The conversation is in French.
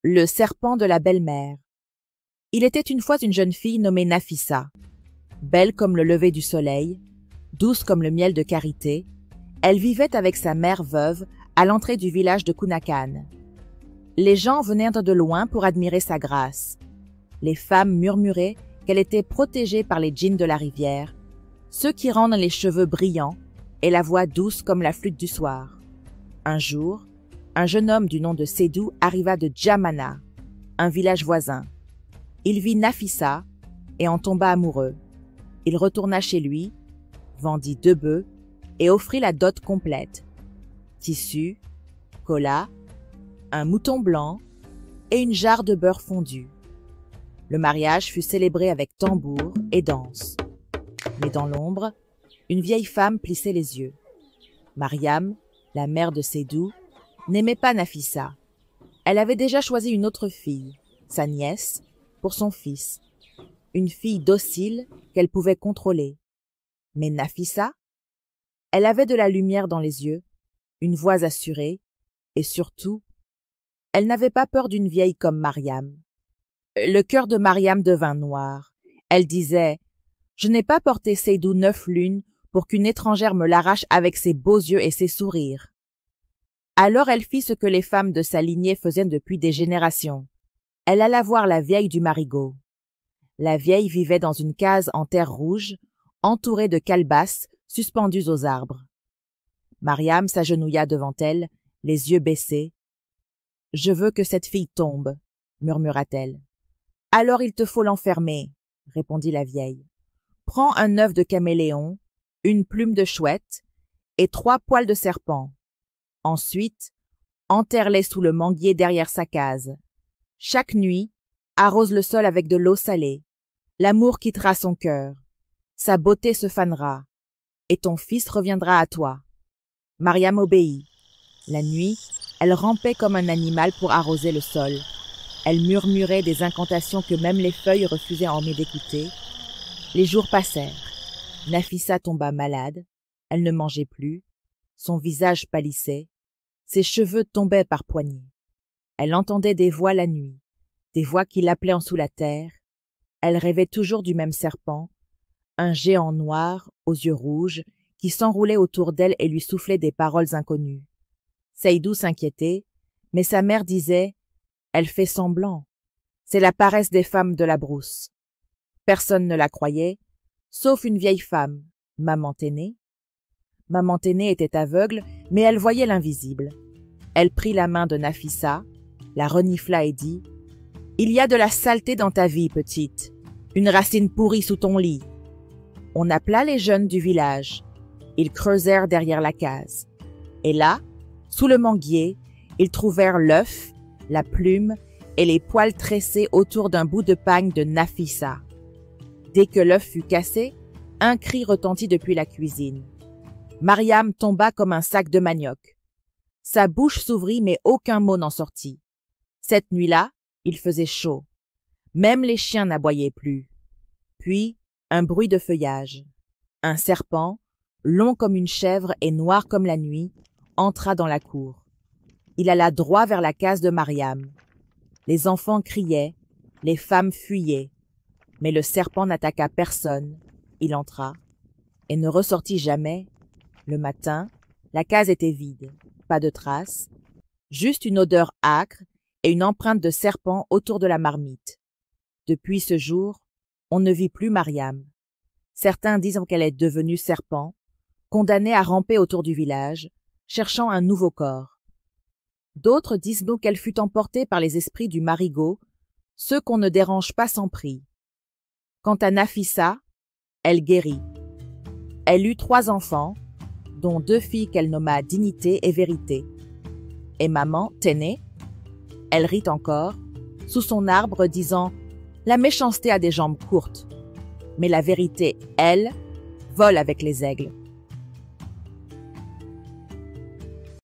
Le serpent de la belle-mère. Il était une fois une jeune fille nommée Nafissa. Belle comme le lever du soleil, douce comme le miel de karité, elle vivait avec sa mère veuve à l'entrée du village de Kunakan. Les gens venaient de loin pour admirer sa grâce. Les femmes murmuraient qu'elle était protégée par les djinns de la rivière, ceux qui rendent les cheveux brillants et la voix douce comme la flûte du soir. Un jour, un jeune homme du nom de Sédou arriva de Djamana, un village voisin. Il vit Nafissa et en tomba amoureux. Il retourna chez lui, vendit 2 bœufs et offrit la dot complète. Tissu, cola, un mouton blanc et une jarre de beurre fondu. Le mariage fut célébré avec tambour et danse. Mais dans l'ombre, une vieille femme plissait les yeux. Mariam, la mère de Sédou, n'aimait pas Nafissa. Elle avait déjà choisi une autre fille, sa nièce, pour son fils. Une fille docile qu'elle pouvait contrôler. Mais Nafissa, elle avait de la lumière dans les yeux, une voix assurée, et surtout, elle n'avait pas peur d'une vieille comme Mariam. Le cœur de Mariam devint noir. Elle disait « Je n'ai pas porté Sédou 9 lunes pour qu'une étrangère me l'arrache avec ses beaux yeux et ses sourires. » Alors elle fit ce que les femmes de sa lignée faisaient depuis des générations. Elle alla voir la vieille du marigot. La vieille vivait dans une case en terre rouge, entourée de calebasses suspendues aux arbres. Mariam s'agenouilla devant elle, les yeux baissés. « Je veux que cette fille tombe, » murmura-t-elle. « Alors il te faut l'enfermer, » répondit la vieille. « Prends un œuf de caméléon, une plume de chouette et 3 poils de serpent. Ensuite, enterre-les sous le manguier derrière sa case. Chaque nuit, arrose le sol avec de l'eau salée. L'amour quittera son cœur. Sa beauté se fanera. Et ton fils reviendra à toi. » Mariam obéit. La nuit, elle rampait comme un animal pour arroser le sol. Elle murmurait des incantations que même les feuilles refusaient en d'écouter. Les jours passèrent. Nafissa tomba malade. Elle ne mangeait plus. Son visage pâlissait. Ses cheveux tombaient par poignées. Elle entendait des voix la nuit, des voix qui l'appelaient en sous la terre. Elle rêvait toujours du même serpent, un géant noir, aux yeux rouges, qui s'enroulait autour d'elle et lui soufflait des paroles inconnues. Sédou s'inquiétait, mais sa mère disait « Elle fait semblant. C'est la paresse des femmes de la brousse. » Personne ne la croyait, sauf une vieille femme, Maman Téné. Maman Téné était aveugle, mais elle voyait l'invisible. Elle prit la main de Nafissa, la renifla et dit « Il y a de la saleté dans ta vie, petite. Une racine pourrie sous ton lit. » On appela les jeunes du village. Ils creusèrent derrière la case. Et là, sous le manguier, ils trouvèrent l'œuf, la plume et les poils tressés autour d'un bout de pagne de Nafissa. Dès que l'œuf fut cassé, un cri retentit depuis la cuisine. Mariam tomba comme un sac de manioc. Sa bouche s'ouvrit mais aucun mot n'en sortit. Cette nuit-là, il faisait chaud. Même les chiens n'aboyaient plus. Puis, un bruit de feuillage. Un serpent, long comme une chèvre et noir comme la nuit, entra dans la cour. Il alla droit vers la case de Mariam. Les enfants criaient, les femmes fuyaient. Mais le serpent n'attaqua personne. Il entra et ne ressortit jamais. Le matin, la case était vide, pas de traces, juste une odeur âcre et une empreinte de serpent autour de la marmite. Depuis ce jour, on ne vit plus Mariam. Certains disent qu'elle est devenue serpent, condamnée à ramper autour du village, cherchant un nouveau corps. D'autres disent donc qu'elle fut emportée par les esprits du marigot, ceux qu'on ne dérange pas sans prix. Quant à Nafissa, elle guérit. Elle eut 3 enfants, dont 2 filles qu'elle nomma Dignité et Vérité. Et maman, Téné, elle rit encore, sous son arbre, disant « La méchanceté a des jambes courtes, mais la vérité, elle, vole avec les aigles. »